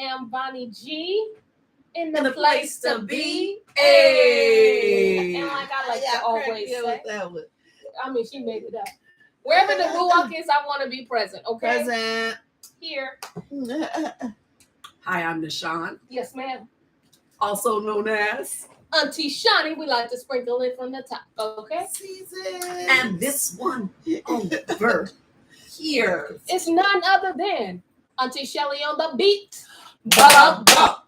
am Bonnie G. In the place to be. Hey. And like I like to always say, I mean, she made it up. Wherever the Ruach is, I want to be present. Okay. Present. Here. Hi, I'm Nishan. Yes, ma'am. Also known as Auntie Shawnee. We like to sprinkle it from the top. Okay. Season. And this one over here. It's none other than Auntie Shelly on the beat. That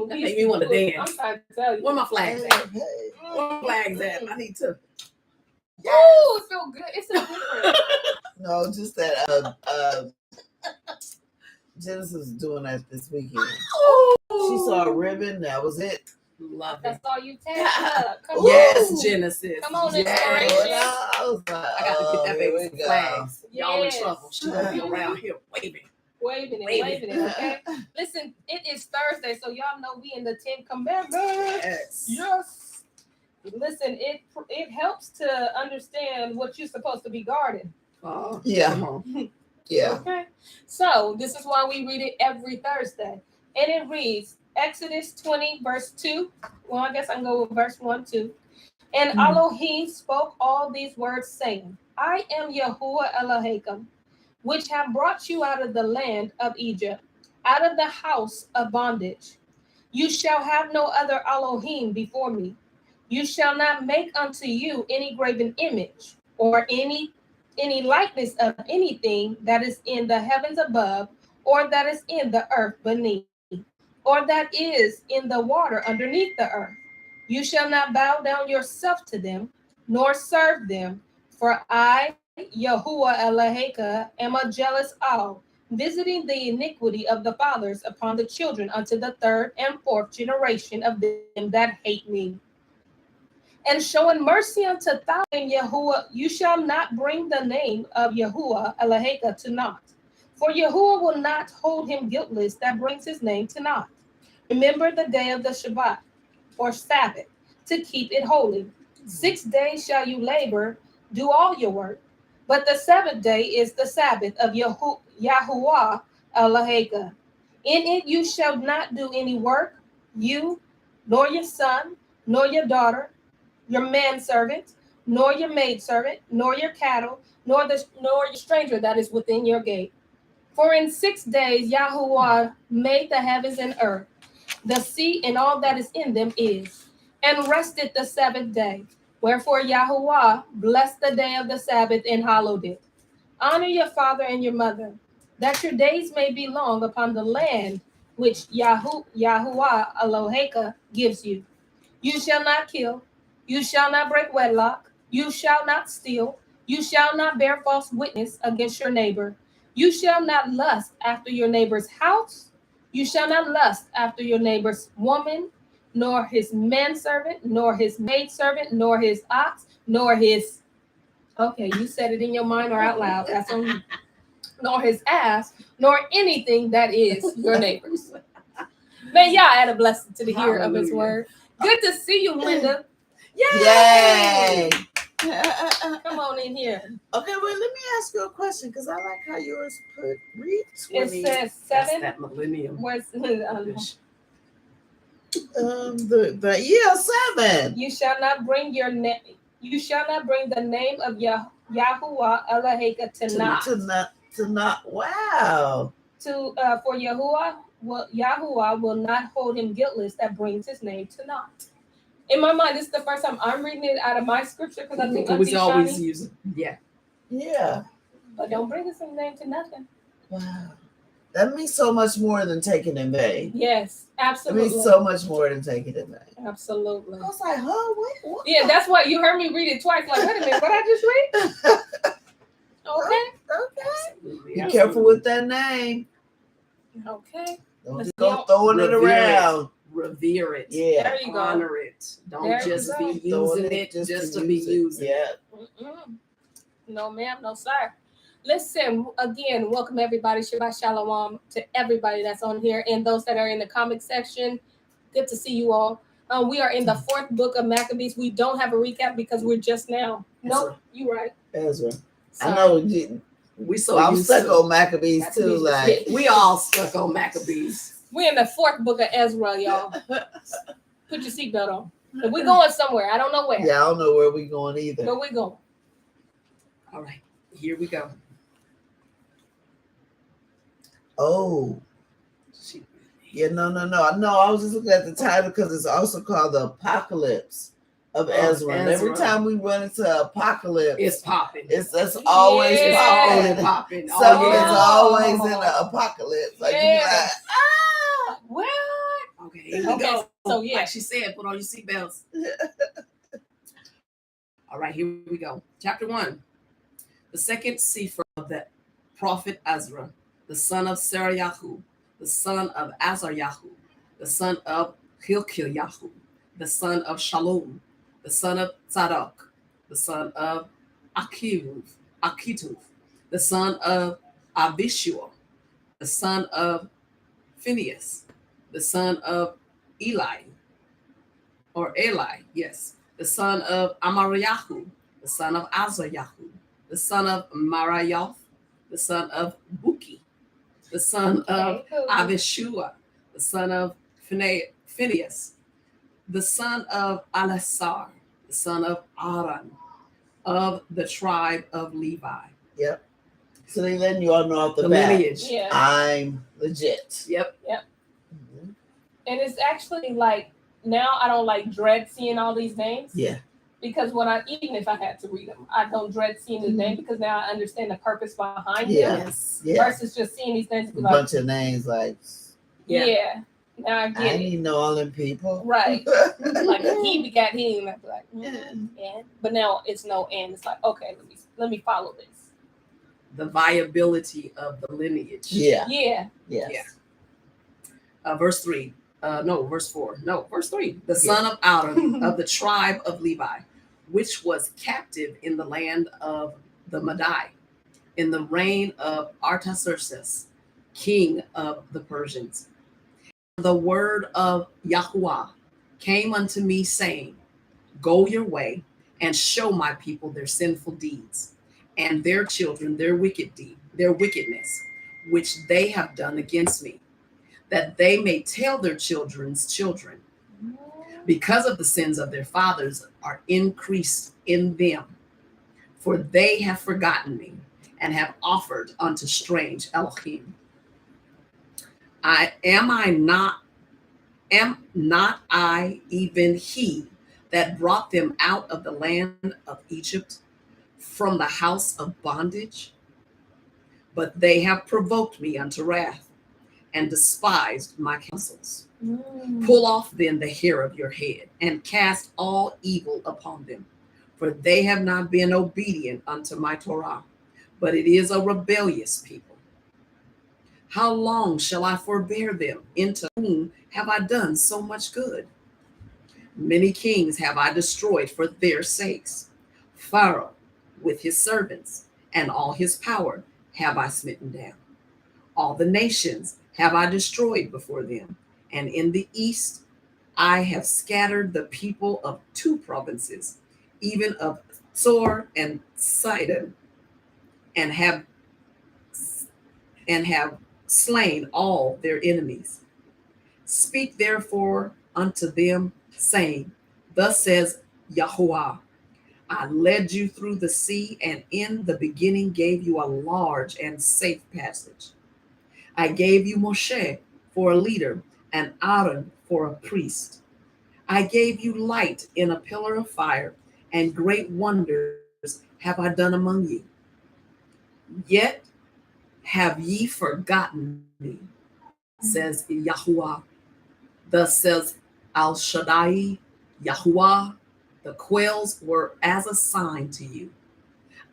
made me want to dance. I'm trying to tell you. Where my flags at? Where my flags at? I need to. Yes. Ooh, it feels good. It's so different. No, just that Genesis was doing that this weekend. Ooh. She saw a ribbon. That was it. Love That's it. all you take. Come yes, on. Genesis. Come on, yes. inspiration. I was like, I got to get that baby's flags. Yes. Y'all in trouble. She's gonna be around here waving it, okay? Listen, it is Thursday, so y'all know we in the 10 Commandments. Yes. Listen, it helps to understand what you're supposed to be guarding. Yeah. Yeah. Okay. So this is why we read it every Thursday. And it reads Exodus 20, verse 2. Well, I guess I can go with verse 1, 2. And Elohim spoke all these words, saying, I am Yahuwah Elohim, which have brought you out of the land of Egypt, out of the house of bondage. You shall have no other Elohim before me. You shall not make unto you any graven image, or any likeness of anything that is in the heavens above, or that is in the earth beneath, or that is in the water underneath the earth. You shall not bow down yourself to them, nor serve them, for I, Yahuwah Eloheka, am a jealous all, visiting the iniquity of the fathers upon the children unto the third and fourth generation of them that hate me. And showing mercy unto thou and Yahuwah, you shall not bring the name of Yahuwah Eloheka to naught. For Yahuwah will not hold him guiltless that brings his name to naught. Remember the day of the Shabbat, or Sabbath, to keep it holy. 6 days shall you labor, do all your work. But the seventh day is the Sabbath of Yahuwah Eloheka. In it you shall not do any work, you, nor your son, nor your daughter, your manservant, nor your maidservant, nor your cattle, nor your stranger that is within your gate. For in 6 days Yahuwah made the heavens and earth, the sea and all that is in them is, and rested the seventh day. Wherefore Yahuwah blessed the day of the Sabbath and hallowed it. Honor your father and your mother, that your days may be long upon the land which Yahuwah Eloheka gives you. You shall not kill. You shall not break wedlock. You shall not steal. You shall not bear false witness against your neighbor. You shall not lust after your neighbor's house. You shall not lust after your neighbor's woman, nor his manservant, nor his maidservant, nor his ox, nor his... Okay, you said it in your mind or out loud. That's on you. Nor his ass, nor anything that is your neighbor's. May y'all add a blessing to the hearer of his word. Good to see you, Linda. Yay! Come on in here. Okay, well, let me ask you a question, because I like how yours put read 20. It says 7. That's that millennium. Where's the 7. You shall not bring your name. You shall not bring the name of Yahuwah Eloheka to naught. To not. Wow. For Yahuwah will not hold him guiltless that brings his name to naught. In my mind, this is the first time I'm reading it out of my scripture, because I think we always use it. Yeah. But don't bring his name to nothing. Wow. That means so much more than taking in vain. Yes, absolutely. It means so much more than taking in vain. Absolutely. I was like, huh? What? Yeah, that's why you heard me read it twice. Like, wait a minute, what I just read? Okay. Be careful with that name. Okay. Don't just go throwing it around. Revere it. Yeah. There you go. Honor it. Don't there just be using it just to be using it. Yeah. Mm-mm. No, ma'am. No, sir. Listen, again, welcome everybody. Shabbat Shalom to everybody that's on here and those that are in the comment section. Good to see you all. We are in the 4th book of Maccabees. We don't have a recap because we're just now. Nope, you right. Ezra. Sorry. I know We so Well, I'm used stuck to on Maccabees too. Maccabees. Like, we all stuck on Maccabees. We're in the 4th book of Ezra, y'all. Put your seatbelt on. But we're going somewhere. I don't know where. yeah, I don't know where we going either. But we're going. All right, here we go. Oh, yeah, no. I was just looking at the title because it's also called the Apocalypse of Ezra. And every Ezra. time we run into Apocalypse, It's popping. it's always Yeah. popping. Popping. Something Oh, is yeah. always in an apocalypse. Like, you be Yes. like, What? Okay, here we Okay, go. so yeah. Like she said, put on your seatbelts. All right, here we go. Chapter 1. The second sefer of the prophet Ezra, the son of 0ryTim3, the son of Azaryahu, the son of Hilkiyahu, the son of Shalom, the son of Zadok, the son of Akituv, the son of Abishua, the son of Phinehas, the son of Eli, yes, the son of Amariyahu, the son of Azaryahu, the son of Marayoth, the son of Buki, the son of Abishua, the son of Phinehas, the son of Alasar, the son of Aaron, of the tribe of Levi. Yep. So they letting you all know off the The bat, lineage. Yeah. I'm legit. Yep. Mhm. And it's actually like, now I don't like dread seeing all these names. Yeah. Because even if I had to read them, I don't dread seeing the name because now I understand the purpose behind Yeah. them Yes. Yeah. versus just seeing these names and A be like, bunch of names like, yeah. Now I I get it. need to know all them people. Right. Like he begat him, I'd be like, Yeah. and but now it's no and. It's like, okay, let me follow this. The viability of the lineage. Yeah. Yeah. Yes. Yeah. Verse 3. Verse 4. No, verse 3. The son of Aaron of the tribe of Levi, which was captive in the land of the Madai, in the reign of Artaxerxes, king of the Persians. The word of Yahuwah came unto me, saying, Go your way and show my people their sinful deeds, and their children their wickedness, which they have done against me, that they may tell their children's children, because of the sins of their fathers are increased in them, for they have forgotten me and have offered unto strange Elohim. Am not I even he that brought them out of the land of Egypt from the house of bondage? But they have provoked me unto wrath and despised my counsels. Pull off then the hair of your head and cast all evil upon them, for they have not been obedient unto my Torah, but it is a rebellious people. How long shall I forbear them? Into whom have I done so much good? Many kings have I destroyed for their sakes. Pharaoh with his servants and all his power have I smitten down. All the nations have I destroyed before them, and in the east I have scattered the people of 2 provinces, even of Tsor and Sidon, and have slain all their enemies. Speak therefore unto them, saying, Thus says Yahuwah, I led you through the sea, and in the beginning gave you a large and safe passage. I gave you Moshe for a leader, and Aaron for a priest. I gave you light in a pillar of fire, and great wonders have I done among you. Yet have ye forgotten me, says Yahuwah. Thus says Al Shaddai, Yahuwah, the quails were as a sign to you.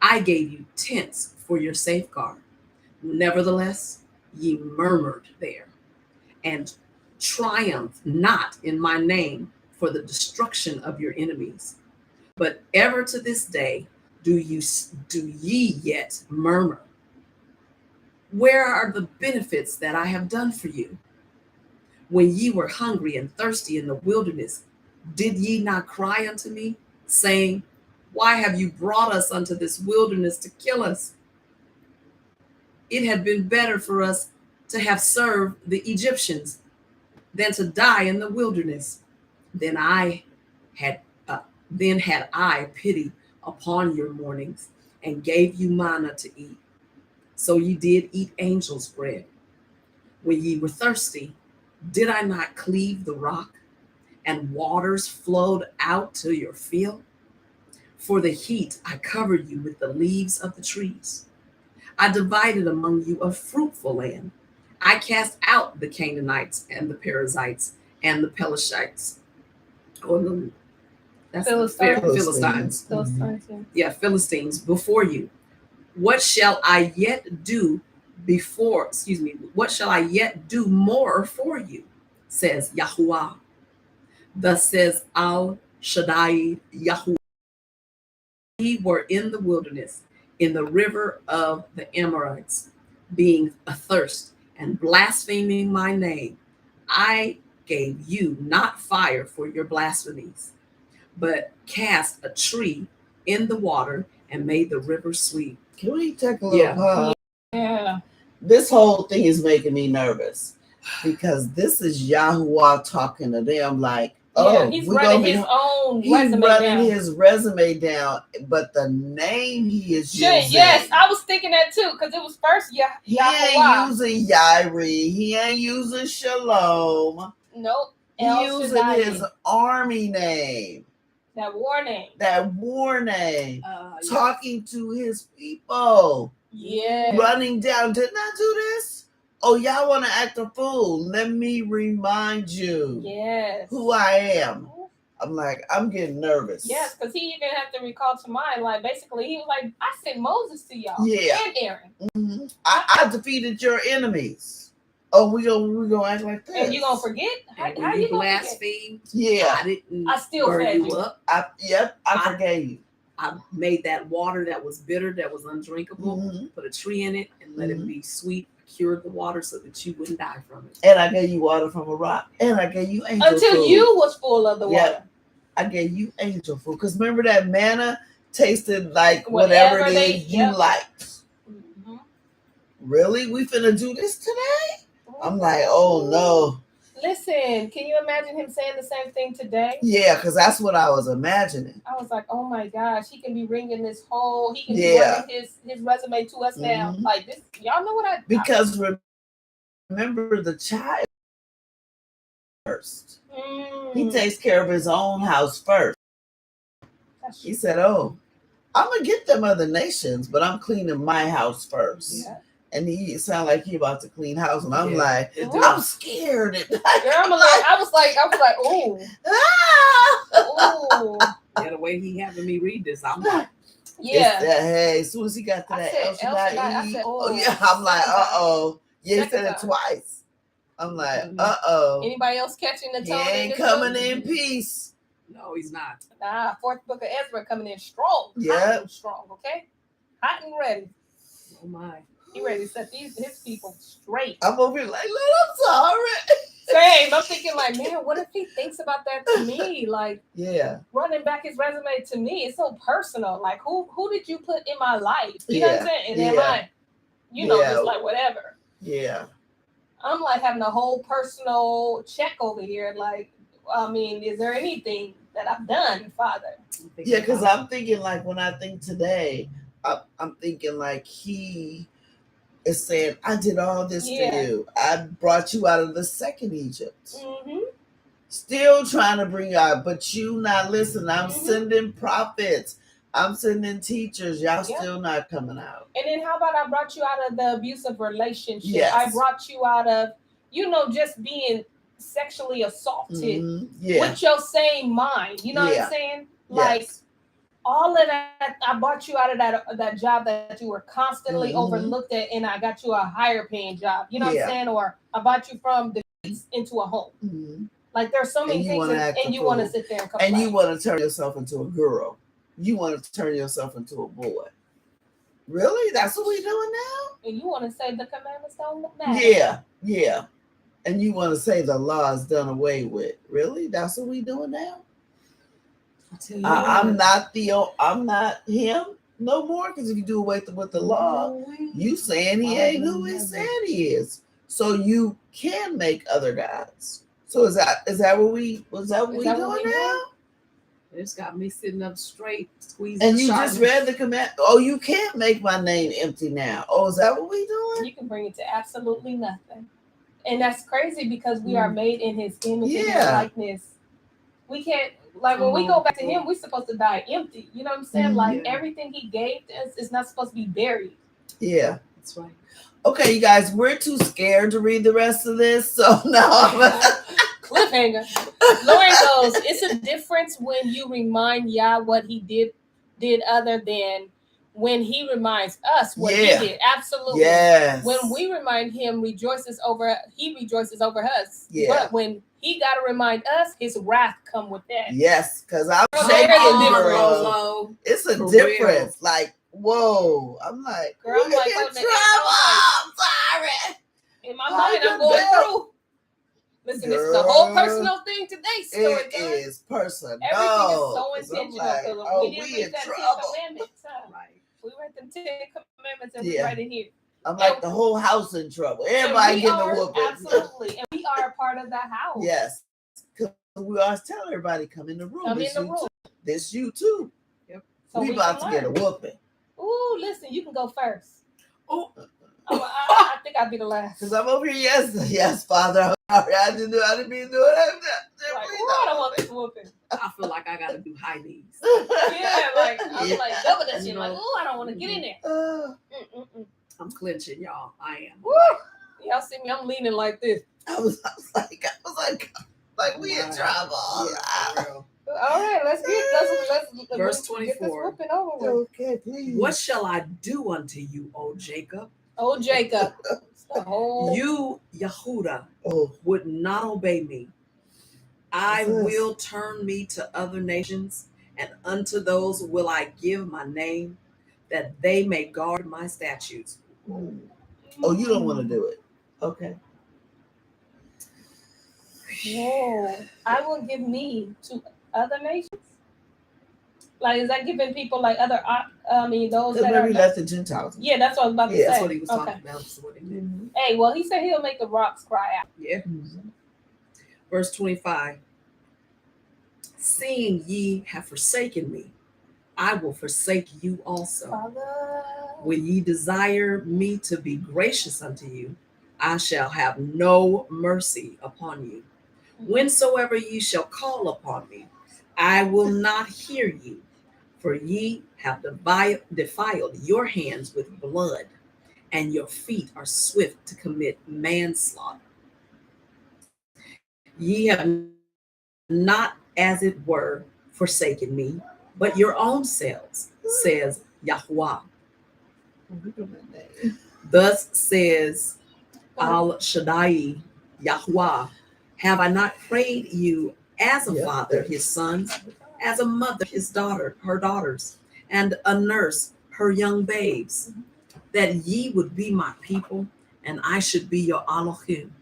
I gave you tents for your safeguard. Nevertheless, ye murmured there, and triumphed not in my name for the destruction of your enemies. But ever to this day do ye yet murmur. Where are the benefits that I have done for you? When ye were hungry and thirsty in the wilderness, did ye not cry unto me, saying, Why have you brought us unto this wilderness to kill us? it had been better for us to have served the Egyptians than to die in the wilderness. Then I had then had I pity upon your mournings and gave you manna to eat. So ye did eat angels' bread. When ye were thirsty, did I not cleave the rock, and waters flowed out to your field? For the heat I covered you with the leaves of the trees. I divided among you a fruitful land. I cast out the Canaanites and the Perizzites and the Pelishites. Or the that's Philistines. Philistines. Philistines, yeah. Yeah, Philistines before you. What shall I yet do what shall I yet do more for you? Says Yahuwah. Thus says Al Shaddai Yahuwah. Ye were in the wilderness, in the river of the Amorites, being athirst and blaspheming my name. I gave you not fire for your blasphemies, but cast a tree in the water and made the river sweet. Can we take a little pause? Yeah. This whole thing is making me nervous because this is Yahuwah talking to them like, oh, he's we're running gonna be, his own he's resume running down. his resume down, but the name he is Sure, using. yes, I was thinking that too, because it was first He Yahuwah. ain't using Yairi. He ain't using Shalom. Nope. He using his army name. That war name. That war name. Talking to his people. Yeah. Running down. Didn't I do this? Oh, y'all want to act a fool. Let me remind you who I am. I'm like, I'm getting nervous. Yes, because he even had to recall to mind, like, basically, he was like, I sent Moses to y'all. Yeah. And Aaron. Mm-hmm. I defeated your enemies. Oh, we gonna act like this. And you gonna forget? How you gonna blaspheme? Yeah. I still burn fed you you. up. I forgave you. I made that water that was bitter, that was undrinkable, Mm-hmm. put a tree in it and let it be sweet, cured the water so that you wouldn't die from it. And I gave you water from a rock. And I gave you angel until food. you was full of the water. I gave you angel food. Because remember that manna tasted like whatever it is you liked. Mm-hmm. Really? We finna do this today? I'm like, oh no. Listen, can you imagine him saying the same thing today? Yeah, because that's what I was imagining. I was like, oh my gosh, he can be ringing this whole, he can be running his resume to us now. Like this, y'all know what because remember the child first. He takes care of his own house first. He said, oh, I'm going to get them other nations, but I'm cleaning my house first. Yeah. And he sounded like he about to clean house, and I'm like, I'm scared. Girl, I was like, ooh. Ooh. Yeah, the way he having me read this, I'm like, hey, as soon as he got to that El Shaddai, I said, oh yeah, I'm like, uh-oh. Yeah, he said it twice. I'm like, uh-oh. Anybody else catching the tone? He ain't coming in peace. No, he's not. Nah, fourth book of Ezra coming in strong. Yeah. Strong, okay? Hot and ready. Oh my. He ready to set his people straight. I'm over here like, Lord, I'm sorry. Same. I'm thinking like, man, what if he thinks about that to me? Like, running back his resume to me, it's so personal. Like, who did you put in my life? You know what I'm saying? And am I, just like whatever. Yeah. I'm like having a whole personal check over here. Like, I mean, is there anything that I've done, Father? Yeah, because I'm thinking like when I think today, I'm thinking like he is saying, I did all this for you. I brought you out of the second Egypt. Mm-hmm. Still trying to bring you out, but you not listening. I'm sending prophets. I'm sending teachers. Y'all still not coming out. And then how about I brought you out of the abusive relationship? Yes. I brought you out of, just being sexually assaulted with your same mind. You know what I'm saying? Like, all of that, I brought you out of that job that you were constantly overlooked at, and I got you a higher paying job. You know what I'm saying? Or I brought you from the streets into a home. Mm-hmm. Like there's so many things, and you want to sit there and complain. And you want to turn yourself into a girl. You want to turn yourself into a boy. Really? That's what we're doing now? And you want to say the commandments don't matter. Yeah. And you want to say the law is done away with. Really? That's what we're doing now? I'm not him. No more, because if you do away with the law, you saying he ain't who he said he is. So you can make other gods. So is that what we doing now? It's got me sitting up straight, squeezing. And you just read the command. Oh, you can't make my name empty now. Oh, is that what we doing? You can bring it to absolutely nothing. And that's crazy because we are made in his image and his likeness. We can't, like, when we go back to him, we're supposed to die empty. You know what I'm saying? Like, everything he gave to us is not supposed to be buried. Yeah. That's right. Okay, you guys, we're too scared to read the rest of this. So now cliffhanger. Lauren goes, it's a difference when you remind Yah what he did other than when he reminds us what he did. Absolutely. Yes. When we remind him, he rejoices over us. Yeah. But when he got to remind us, his wrath come with that. Yes, because I'm shaking, bro. It's a difference. Real. Like, whoa. I'm like, girl, I'm like, I'm sorry. In my mind, I'm going through. Listen, this is a whole personal thing today. It is personal. Everything is so intentional. Like, we didn't read that 10 commandments. Right. We read them 10 commandments and we right in here. I'm like the whole house in trouble. Everybody getting a whooping. Absolutely. And we are a part of that house. Yes. Because we always tell everybody, come in the room. This you too. Yep. So we about to get a whooping. Ooh, listen, you can go first. Oh. I think I'll be the last. Because I'm over here. Yes, Father. I'm sorry. I didn't mean to do it. I don't want this whooping. I feel like I gotta do high knees. Yeah, like I'm like double that shit. Like, ooh, I don't want to get in there. I'm clenching, y'all. I am. Woo! Y'all see me? I'm leaning like this. I was like we in trouble. All right, let's verse 24. Get this over with. Okay, please. What shall I do unto you, O Jacob? Oh, Jacob. You, Yehuda, would not obey me. I will turn me to other nations, and unto those will I give my name, that they may guard my statutes. Oh, you don't want to do it. Okay. Whoa. I will give me to other nations? Like, is that giving people like other, those that are left the Gentiles? Yeah, that's what I was about to say. That's what he was talking about. That's what he meant. Hey, well, he said he'll make the rocks cry out. Yeah. Verse 25. Seeing ye have forsaken me, I will forsake you also. Father. When ye desire me to be gracious unto you, I shall have no mercy upon you. Whensoever ye shall call upon me, I will not hear you, for ye have defiled your hands with blood, and your feet are swift to commit manslaughter. Ye have not, as it were, forsaken me, but your own selves, says Yahuwah. Thus says Al Shaddai, Yahuwah, have I not prayed you as a father his sons, as a mother her daughters, and a nurse her young babes, that ye would be my people, and I should be your Elohim,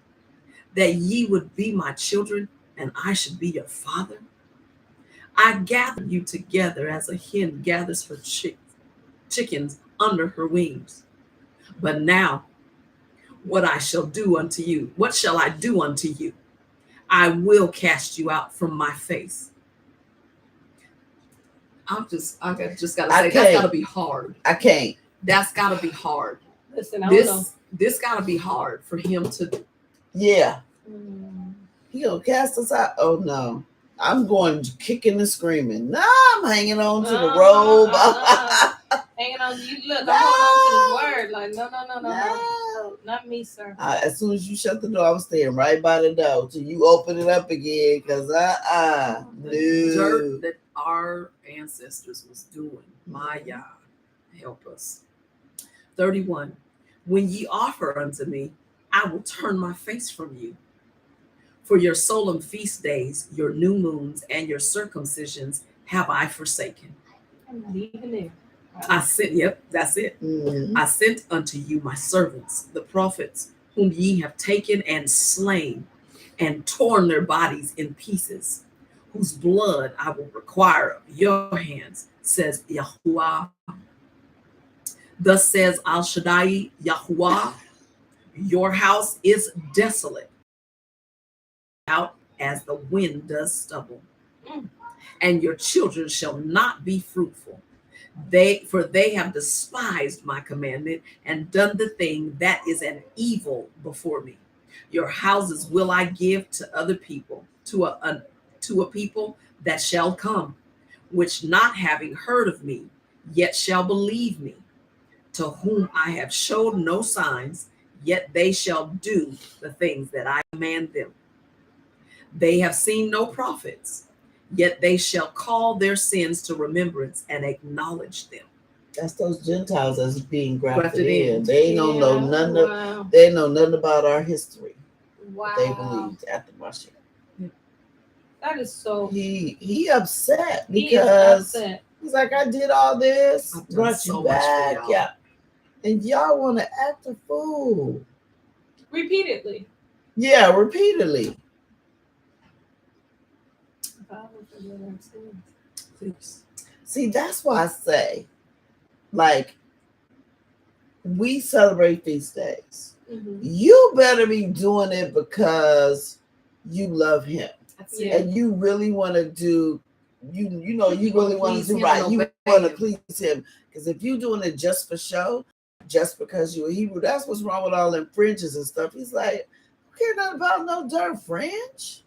that ye would be my children, and I should be your father? I gathered you together as a hen gathers her chickens under her wings. But now, what shall I do unto you? I will cast you out from my face. I just gotta say, that's gotta be hard. I can't. That's gotta be hard. Listen, I don't know. This gotta be hard for him to. Yeah. He gonna cast us out? Oh no. I'm going kicking and screaming. No, I'm hanging on to the robe. Hanging on you. Look, I'm holding on to the word. Like, no. Not me, sir. As soon as you shut the door, I'm staying right by the door till you open it up again. Because the dirt that our ancestors was doing. My Yah, help us. 31. When ye offer unto me, I will turn my face from you. For your solemn feast days, your new moons, and your circumcisions have I forsaken. I'm not even there. I sent, that's it. Mm-hmm. I sent unto you my servants, the prophets, whom ye have taken and slain, and torn their bodies in pieces, whose blood I will require of your hands, says Yahuwah. Thus says Al Shaddai Yahuwah, your house is desolate, out as the wind does stubble, Mm. and your children shall not be fruitful. For they have despised my commandment and done the thing that is an evil before me. Your houses will I give to other people, to a people that shall come, which not having heard of me, yet shall believe me, to whom I have showed no signs, yet they shall do the things that I command them. They have seen no prophets, yet they shall call their sins to remembrance and acknowledge them. That's those Gentiles that's being grafted Grafted in. in. They don't know Yeah, none of. wow. They know nothing about our history. Wow. They believed after Mashiach. That is so. He upset He is because upset. he's like, I did all this, I've done brought so you much for back, y'all. yeah, and y'all want to act a fool. Repeatedly. Yeah, repeatedly. See, that's why I say, like, we celebrate these days. Mhm. You better be doing it because you love him. That's Yeah. And you really want to do, you You really wanna want please to do him right. and You obey want to him. please him. Because if you're doing it just for show, just because you're a Hebrew, that's what's wrong with all them fringes and stuff. He's like, I don't care nothing about no darn fringe.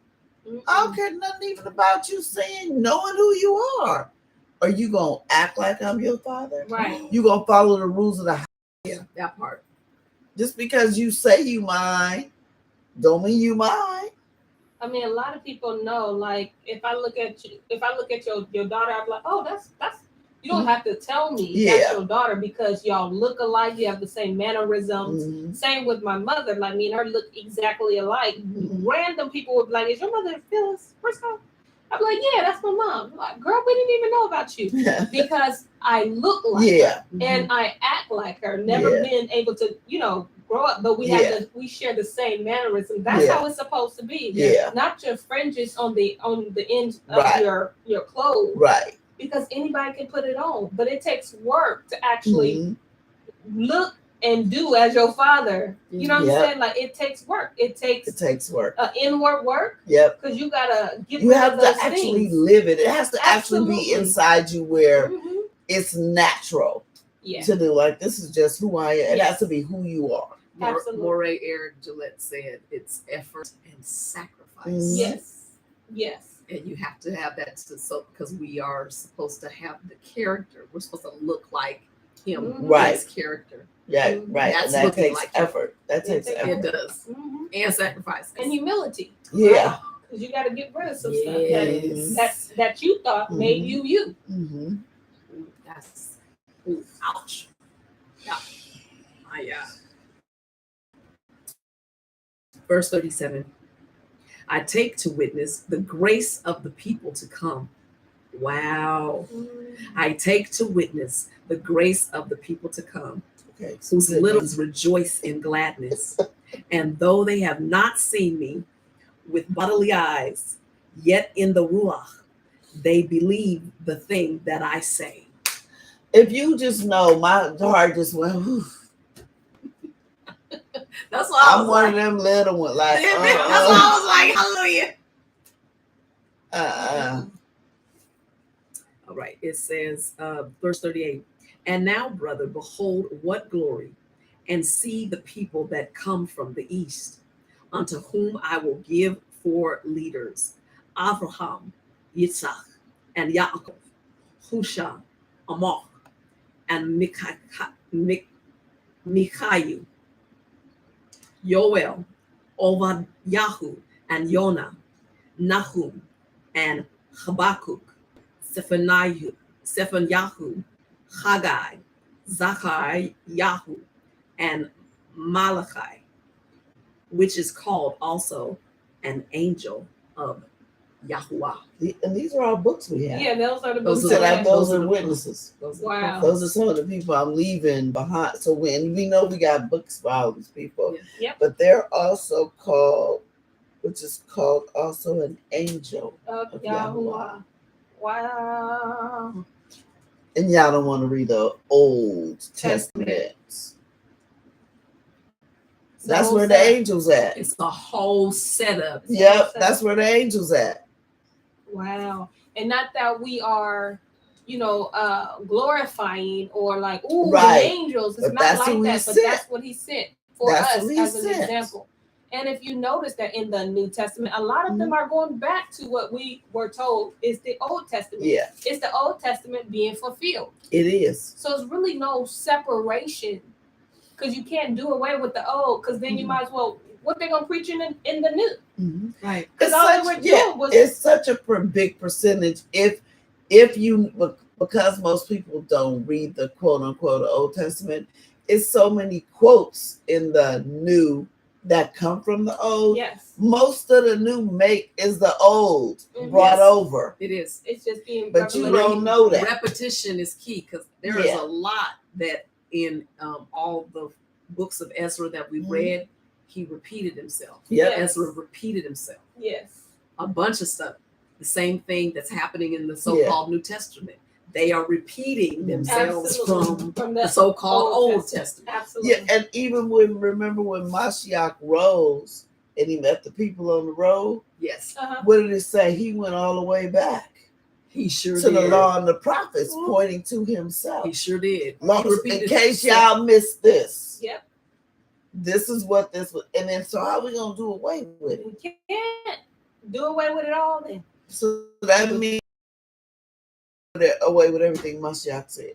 I don't care nothing even about you saying, knowing who you are. Are you going to act like I'm your father? Right. You going to follow the rules of the house? Yeah, that part. Just because you say you mine, don't mean you mine. I mean, a lot of people know. Like, if I look at your daughter, I'm like, oh, that's. You don't have to tell me that's your daughter because y'all look alike. You have the same mannerisms. Mm-hmm. Same with my mother. Like, me and her look exactly alike. Mhm. Random people would be like, "Is your mother Phyllis Briscoe?" I'm like, "Yeah, that's my mom." I'm like, girl, we didn't even know about you because I look like her and I act like her. Never been able to, grow up, but we have we share the same mannerism. That's how it's supposed to be. Yeah. Not your fringes on the end of your clothes. Right. Because anybody can put it on, but it takes work to actually look and do as your father. You know what I'm saying? Like, it takes work. It takes work. Inward work. Yep. Because you gotta get You rid have of to those actually things. live it. It has to actually be Absolutely. inside you where Mhm. it's natural Yeah. to do. Like, this is just who I am. It Yes. has to be who you are. Absolutely. Moray Eric Gillette said it's effort and sacrifice. Yes. And you have to have that because we are supposed to have the character. We're supposed to look like him, Right. his character. Yeah, Mhm. right. That's And that looking takes like effort. That takes takes effort. It does. Mm-hmm. And sacrifice. And humility. Yeah. Because you got to get rid of some Yes. stuff that you thought made you you. Mm-hmm. That's ouch. Yeah. Verse 37. I take to witness the grace of the people to come. Wow. I take to witness the grace of the people to come, Okay. whose little ones rejoice in gladness. And though they have not seen me with bodily eyes, yet in the Ruach, they believe the thing that I say. If you just know, my heart just went, whew. That's why I'm one of them little ones. Like, that's why I was like, hallelujah. All right. It says, verse 38. And now, brother, behold what glory, and see the people that come from the east, unto whom I will give for leaders Abraham, Yitzhak, and Yaakov, Husha, Amok, and Mikhayu, Yoel, Obadiah, and Yonah, Nahum, and Habakkuk, Zephaniah, Haggai, Zachariah, and Malachi, which is called also an angel of Yahuwah. And these are all books we have. Yeah, those are the Those books. are- Those are witnesses. Wow. Those are some of the people I'm leaving behind. So when we know we got books for all these people, Yep. but they're also called, which is called also an angel Of of Yahuwah. Wow. And y'all don't want to read the Old Testament. That's where the angels at. It's a whole setup. Yep, that's where the angels at. Wow. And not that we are, glorifying or like, ooh, Right. the angels. It's But not that's like who he that, but sent. that's what he sent for That's us who he as an sent. example. And if you notice that in the New Testament, a lot of them are going back to what we were told is the Old Testament. Yeah, It's the Old Testament being fulfilled. it is. So it's really no separation because you can't do away with the old because then you might as well, what they going to preach in the new? Mm-hmm. Right. Because all they were doing was... It's such a big percentage. If you, because most people don't read the quote unquote Old Testament, it's so many quotes in the new that come from the old. Yes. Most of the new make is the old brought over. It is. It's just being... But you don't know that. Repetition is key because there is a lot that in all the books of Ezra that we read, he repeated himself. Yeah. Ezra repeated himself. Yes. A bunch of stuff. The same thing that's happening in the so-called New Testament. They are repeating themselves from the so-called Old Testament. Absolutely. Yeah, and even remember when Mashiach rose and he met the people on the road? Yes. What did it say? He went all the way back. He sure to did. The law and the prophets, pointing to himself. He sure did. In case y'all missed this. Yep. This is what this was. And then, so how are we going to do away with it? We can't do away with it all then. So that means away with everything Mashiach said.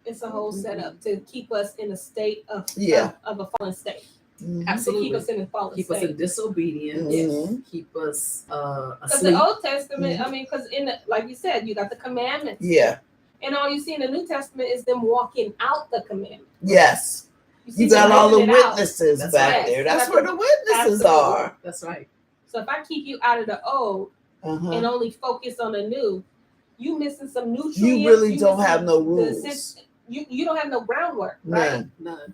It's a whole setup to keep us in a state of a fallen state. Mm-hmm. Absolutely. To keep us in a fallen state. Keep us in disobedience. Mm-hmm. Keep us asleep. Because the Old Testament, I mean, because like you said, you got the commandments. Yeah. And all you see in the New Testament is them walking out the commandments. Yes. You got all the witnesses back there. That's where the witnesses are. That's right. So if I keep you out of the old and only focus on the new, you missing some nutrients. You really don't have no rules. You don't have no groundwork, right? None.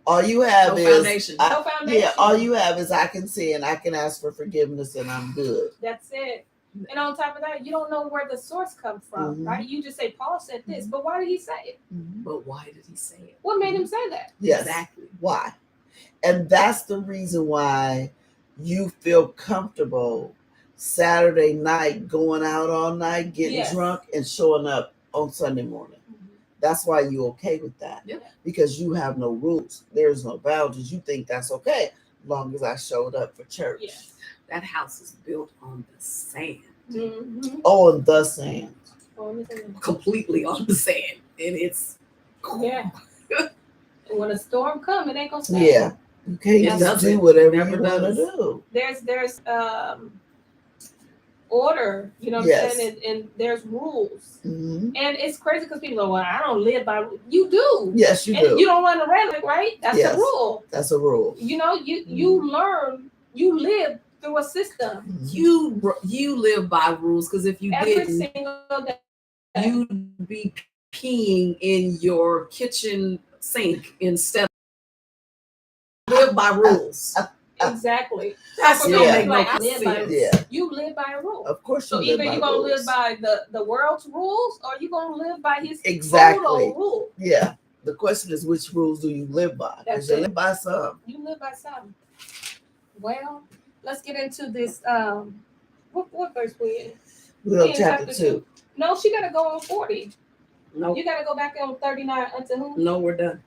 All you have no is foundation. No foundation. Yeah, all you have is I can sin, I can ask for forgiveness, and I'm good. That's it. And on top of that, you don't know where the source comes from, right? You just say Paul said this, but why did he say it? But why did he say it? What made him say that? Yes. Exactly. Why? And that's the reason why you feel comfortable Saturday night going out all night, getting drunk, and showing up on Sunday morning. That's why you're okay with that. Yep. Because you have no rules. There's no boundaries. You think that's okay as long as I showed up for church. Yeah. That house is built on the sand. On the sand. Completely on the sand. And it's and when a storm comes, it ain't gonna stay. Yeah. You can't just do whatever you want to do. There's order, you know what I'm saying? And there's rules. And it's crazy because people go, well, I don't live by rules. You do. Yes, you do. You don't run a red light, right? That's a rule. That's a rule. You know, you learn, you live through a system. You live by rules because if you didn't, single day, you'd be peeing in your kitchen sink instead of live by rules. Exactly. That's what make like no sense. You live by a rule. Of course. So either you're gonna live by the world's rules or you're gonna live by his total rule. Yeah. The question is, which rules do you live by? Because you live by some. You live by some. Well, let's get into this. What verse we in? We're on chapter 2. No, she gotta go on 40. No. You gotta go back on 39 unto whom? No, we're done.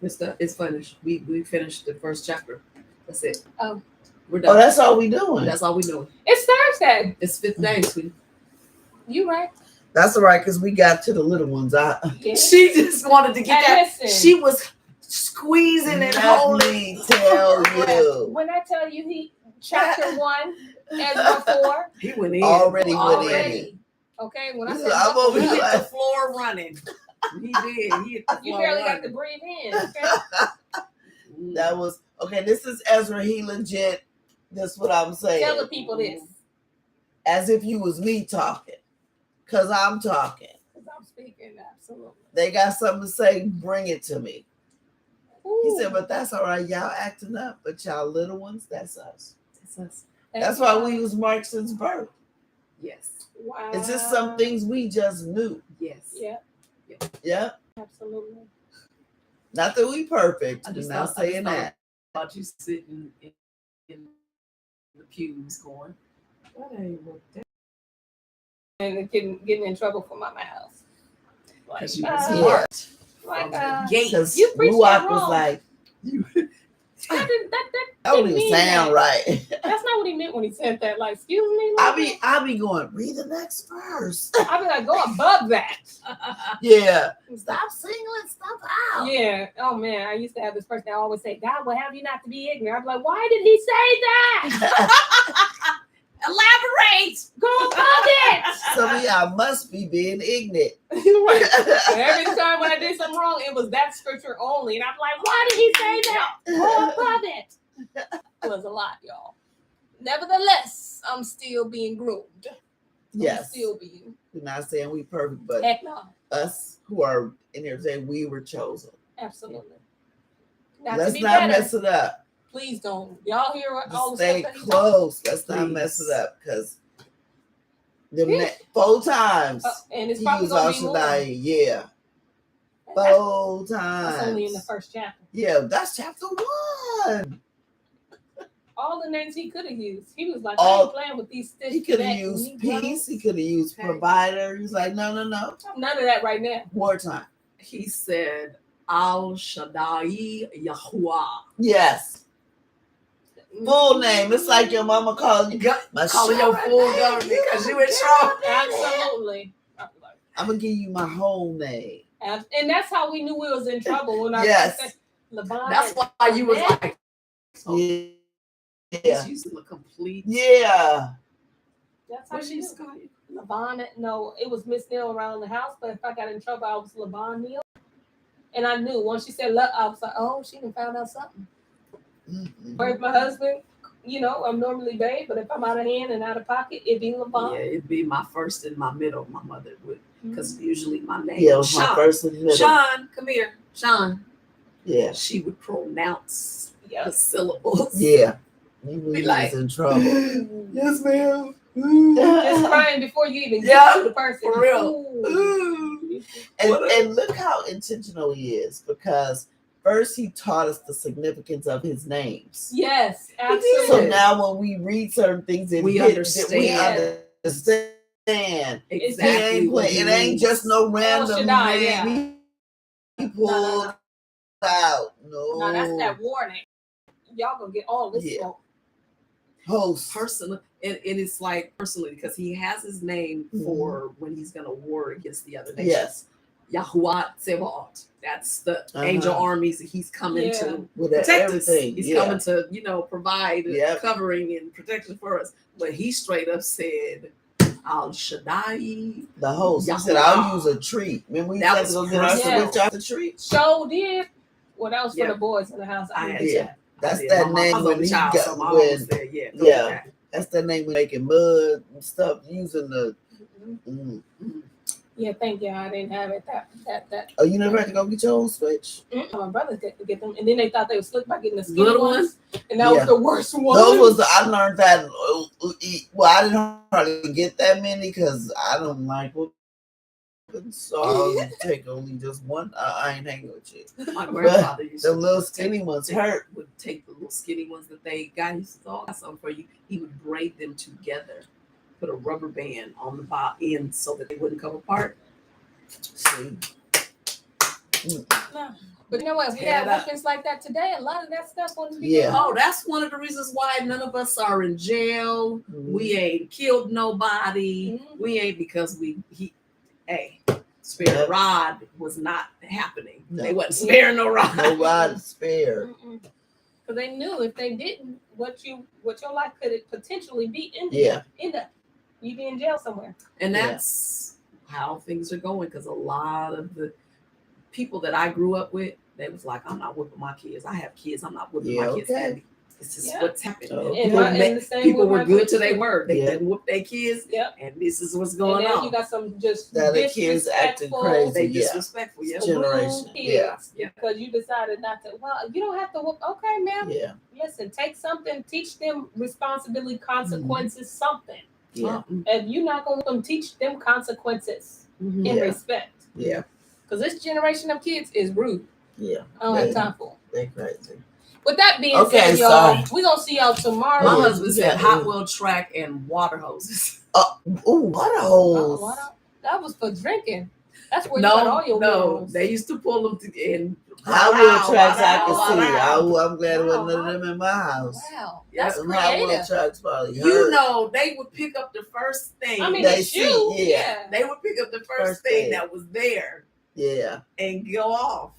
It's finished. We finished the first chapter. That's it. Oh. We're done. Oh, that's all we doing. That's all we doing. It's Thursday. It's 5th day, sweetie. You right. That's all right, because we got to the little ones. She just wanted to get that. Listen, she was squeezing and holding. Tell you. When I tell you he chapter 1 Ezra 4. He went in. Already went in. Okay, when I said he hit the floor running. He did. He hit the floor you barely running. got to breathe in. Okay? That was okay. This is Ezra. He legit. That's what I'm saying. Tell the people this. As if you was me talking, cause I'm talking. Cause I'm speaking. Absolutely. They got something to say. Bring it to me. Ooh. He said, but that's all right. Y'all acting up, but y'all little ones, that's us. That's us. That's why we was marked since birth. Yes. Wow. It's just some things we just knew. Yes. Yeah, Yeah. absolutely. Not that we perfect. I We're just not thought- I just saying thought- that. About you sitting in the pews going, that ain't what that. And getting in trouble for my house. Like, Because you was Yeah. smart. like, From the gate. Because You preached Ruach that was wrong. like, that that didn't don't even mean sound that. right. That's not what he meant when he said that. Like, excuse me. Like, I be going, read the next verse. I be like, go above that. Yeah. Stop singing, stop out. Yeah. Oh man, I used to have this person that always say, "God will have you not to be ignorant." I'm like, why did he say that? Elaborate. Go above it. Some of y'all must be being ignorant. Right. And every time when I did something wrong, it was that scripture only, and I'm like, why did he say that? Go above it. It was a lot, y'all. Nevertheless, I'm still being groomed. I'm Yes. still being. We're not saying we perfect, but Heck no. us who are in here today, we were chosen. Absolutely. Not Let's to be not better. mess it up. Please don't. Y'all hear what all the Just stay stuff that he close. Let's not Please. mess it up because the Yeah. 4 times and it's he probably was gonna Al be more. Shaddai. Yeah, And that's 4 times. only in the first chapter. Yeah, that's chapter 1. All the names he could have used. He was like, I All- ain't playing with these He could have stiff-necked used Negroes. peace. He could have used Okay. provider. He's like, no. None of that right now. Wartime. He said, Al Shaddai Yahuwah. Yes. Full name. It's like your mama calling you. My Calling your Shaddai, full government because you in trouble. Absolutely. I'm gonna give you my whole name. And that's how we knew we was in trouble when I Yes. said Laban. That's why you was like, oh, Yeah. he's using the complete. Yeah. That's how What she you used knew. to call you? Laban, no, it was Miss Neal around the house, but if I got in trouble, I was Laban Neal. And I knew once she said, I was like, oh, she done found out something. Mhm. Or if my husband, I'm normally Babe, but if I'm out of hand and out of pocket, it'd be Laban. Yeah, it'd be my first and my middle. My mother would, because usually my name Yeah, it was was my Sean. first and middle. Sean, come here, Sean. Yeah. She would pronounce the Yes. syllables. Yeah. You knew Be you like, was in trouble. yes, ma'am. Just crying before you even Yeah, get to the person. for real. Ooh. And look how intentional he is, because first he taught us the significance of his names. Yes, did. absolutely. So now when we read certain things, We understand. We understand. Exactly. He ain't what playing. he It ain't means. just no random Shaddai, name. yeah. He pulled out. No, that's that warning. Y'all gonna get all this Yeah. smoke. Host. Personally, and it's like personally because he has his name for when he's gonna war against the other nations. Yes. Yahuwah Tsevaot. That's the angel armies that he's coming Yeah. to With protect everything. us. He's Yeah. coming to provide Yep. covering and protection for us. But he straight up said, Al Shaddai. The host. He said, Yahuwah. I'll use a treat. Remember we That had to was go get our personal. switch off the treat? Show did. Well, that was for Yeah. the boys in the house. I had Yeah. to. That's I did. that My name mom's when only he child, got so my when mom said, yeah, go yeah. with that. that's that name when making mud and stuff using the Yeah, thank you. I didn't have it. That. Oh, you never had to go get your own switch? My brother did to get them, and then they thought they were slick by getting the skinny Little ones, and that was Yeah. the worst one. Those was I learned that. Well, I didn't hardly get that many because I don't like whooping, so I'll take only just one. I ain't hanging with you. My grandfather used The to little skinny ones hurt. would take the little skinny ones that they got. He said, "Oh, I got something for you." He would braid them together, put a rubber band on the end so that they wouldn't come apart. See? No. But you know what? If we had weapons like that today, a lot of that stuff wouldn't be. Yeah. Oh, that's one of the reasons why none of us are in jail. We ain't killed nobody. We ain't because spare rod was not happening. No. They wasn't sparing no rod. No rod spared. Because they knew if they didn't, what your life could potentially be end up. You'd be in jail somewhere. And that's how things are going, because a lot of the people that I grew up with, they was like, I'm not whipping my kids. I have kids. I'm not whipping my kids. Okay. This is Yeah. what's happening. Oh. And the same People with were my good kids, till they too. were. They Yeah. didn't whoop their kids, Yep. and this is what's And going then on. you got some just Now the kids acting disrespectful, crazy. They Yeah. disrespectful. Yeah. Generation. rude Yeah. kids because you decided not to. Well, you don't have to whoop. Okay, ma'am. Yeah. Listen, take something, teach them responsibility, consequences, something. Yeah. If you're not going to let them, teach them consequences Mhm. and Yeah. respect. Yeah. Because this generation of kids is rude. Yeah. I don't have time for them. They crazy. With that being Okay, said, y'all, sorry. we're going to see y'all tomorrow. My Yeah, husband you said got hot it. wheel track and water hoses. Ooh, what a hose. That was for drinking. That's where you got all your no, minerals. they used to pull them in. Hot wheel tracks I can wow, see. wow. I'm glad it wasn't none Wow. of them in my house. Wow. Yeah, That's Them hot wheel creative. tracks probably You hurt. know, they would pick up the first thing. I mean, They the see, shoe. yeah. Yeah. They would pick up the first First thing thing. that was there Yeah. and go off.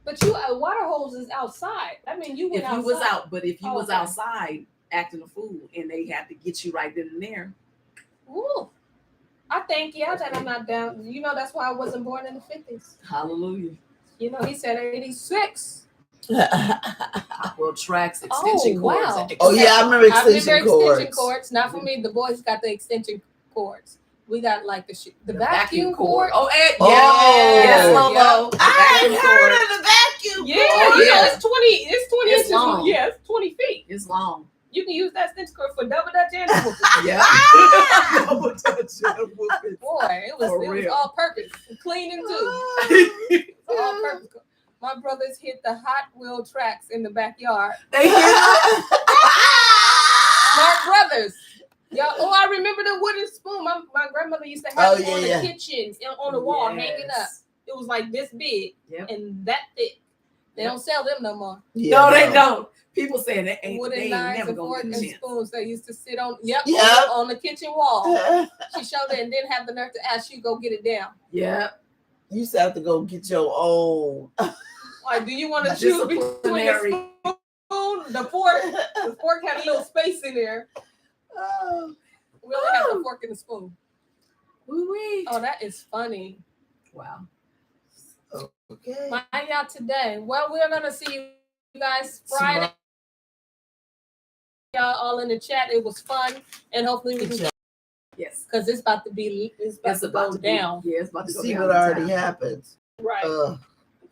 But you water hose is outside. I mean, you went If you outside. was out, but if you Oh, was okay. outside acting a fool and they had to get you right then and there. Ooh. I thank you that I'm not down. You know, that's why I wasn't born in the 50s. Hallelujah. You know, he said 86. Hot wheel tracks, extension cords. wow. Oh yeah, I remember I remember extension extension cords. cords. Not for me. The boys got the extension cords. We got like the The vacuum cord. Oh, yes. Oh. Yes, Lobo. Yeah. The I ain't vacuum heard cord. of the vacuum Yeah, cord. you know, yeah. it's 20 It's inches. long. Yeah, it's 20 feet. It's long. You can use that extension cord for double dutch and whooping. Yeah. Boy, it was real. all purpose. Cleaning too. Oh. It's all purpose. My brothers hit the Hot Wheel tracks in the backyard. They hear Smart brothers. Y'all, I remember the wooden spoon. My grandmother used to have it Oh, on yeah. the kitchen, on the wall, hanging up. It was like this big and that thick. They don't sell them no more. Yeah, no, they don't. People saying they ain't Wooden knives never and gonna forks get a and chance. spoons that used to sit on Yep. on the kitchen wall. She showed it and then have the nerve to ask you to go get it down. Yeah. You used to have to go get your own. Like, do you want to choose between the spoon, the fork? The fork had a little space in there. Oh. We only have the fork and the spoon. Woo-wee. Oh, that is funny. Wow. Okay. My y'all today. Well, we're gonna see you guys Friday. Y'all all in the chat. It was fun, and hopefully we can. Yes. Because it's about to be. It's about to go down. Yeah, it's about to go See down. what already happened. Right.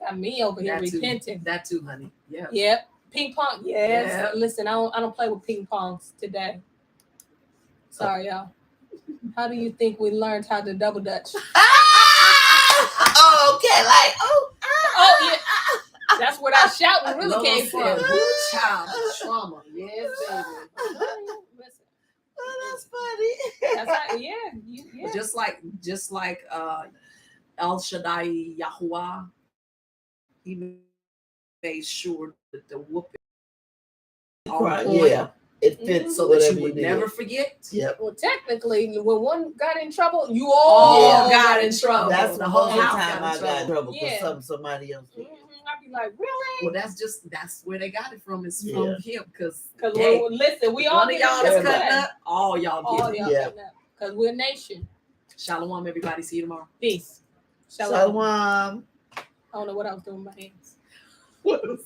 Got me over here repenting. That too, honey. Yeah. Yep. Ping pong. Yes. Yep. Listen, I don't play with ping pongs today. Sorry, y'all. How do you think we learned how to double dutch? Oh, okay. Like, Oh yeah. That's where that shouting really Lola came from. said, "Ooh, child, trauma." Yes, baby. Listen, oh, that's funny. that's how, yeah. But just like El Shaddai Yahuwah, he made sure that the whooping Right, yeah. It fits so that whatever you would did. never forget. Yep. Well, technically, when one got in trouble, you all got in trouble. That's The the whole whole house time I got in trouble Yeah. because somebody else did. I'd be like, really? Well, that's where they got it from. Is Yeah. from him because Listen, we all one of get y'all in is trouble. cutting up. All y'all All get it. y'all Yeah. cutting up. Because we're a nation. Shalom, everybody. See you tomorrow. Peace. Shalom. Shalom. I don't know what I was doing with my hands. What was